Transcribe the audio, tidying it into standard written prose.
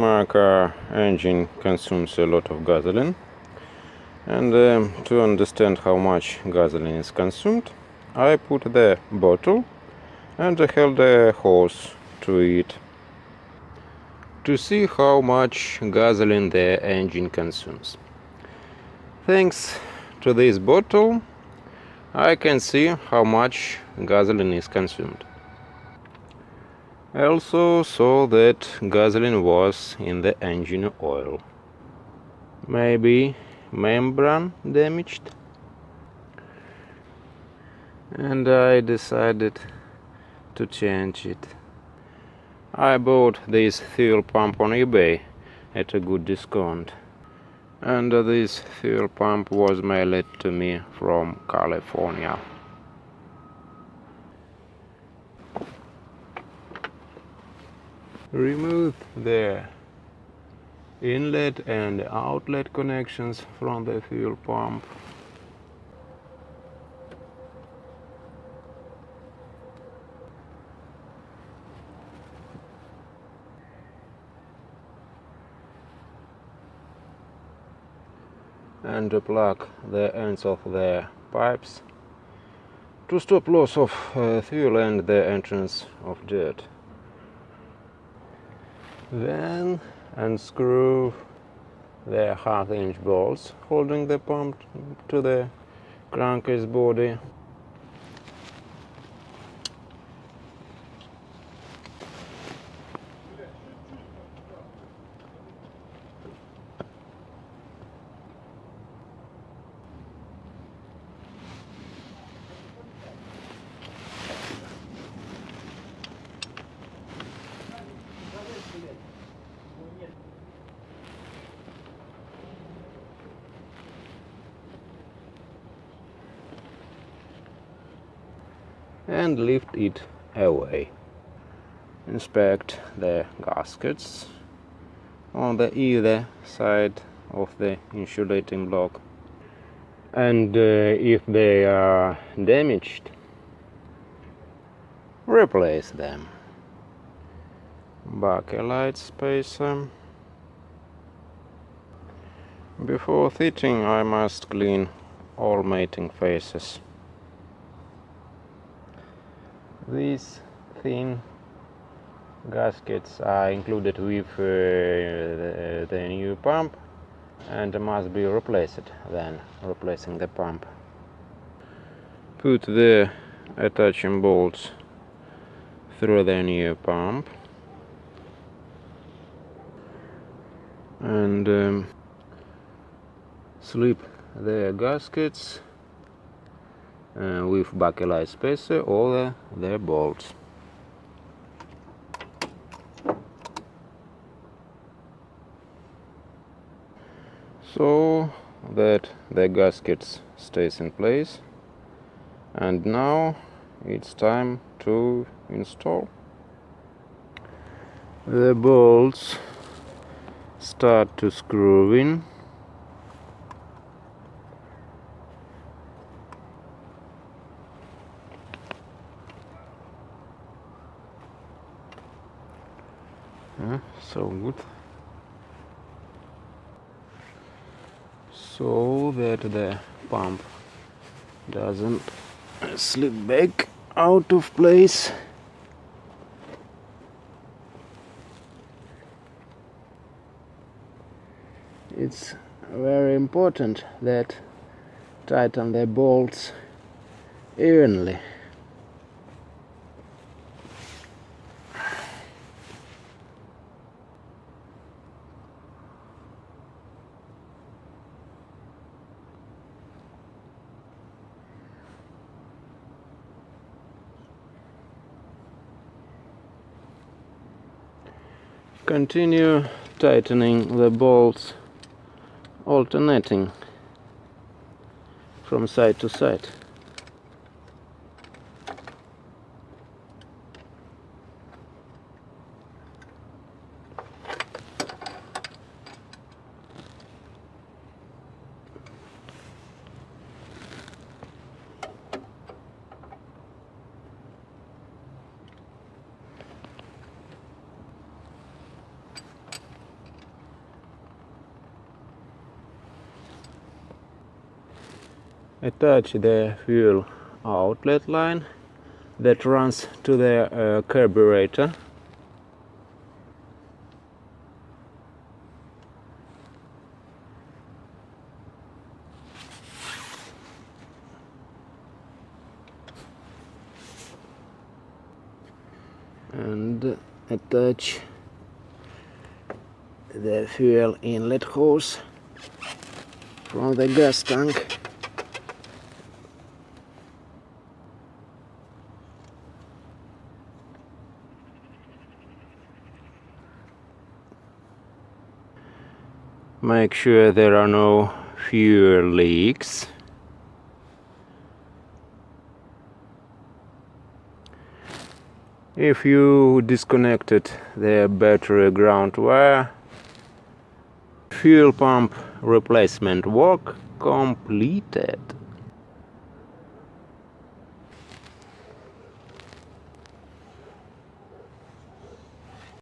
My car engine consumes a lot of gasoline, and to understand how much gasoline is consumed, I put the bottle and held a hose to it to see how much gasoline the engine consumes. Thanks to this bottle, I can see how much gasoline is consumed. I also saw that gasoline was in the engine oil. Maybe membrane damaged? And I decided to change it. I bought this fuel pump on eBay at a good discount. And this fuel pump was mailed to me from California. Remove the inlet and outlet connections from the fuel pump. And plug the ends of the pipes to stop loss of fuel and the entrance of dirt. Then unscrew the half-inch bolts holding the pump to the crankcase body. And lift it away. Inspect the gaskets on the either side of the insulating block, and if they are damaged, replace them. Bakelite spacer. Before fitting, I must clean all mating faces. These thin gaskets are included with the new pump and must be replaced then, replacing the pump. Put the attaching bolts through the new pump and slip the gaskets with bakelite spacer over the bolts. So that the gaskets stays in place. And now it's time to install. The bolts start to screw in. So good. So that the pump doesn't slip back out of place. It's very important that tighten the bolts evenly. Continue tightening the bolts, alternating from side to side. attach the fuel outlet line that runs to the carburetor. And attach the fuel inlet hose from the gas tank. Make sure there are no fuel leaks. If you disconnected the battery ground wire, fuel pump replacement work completed.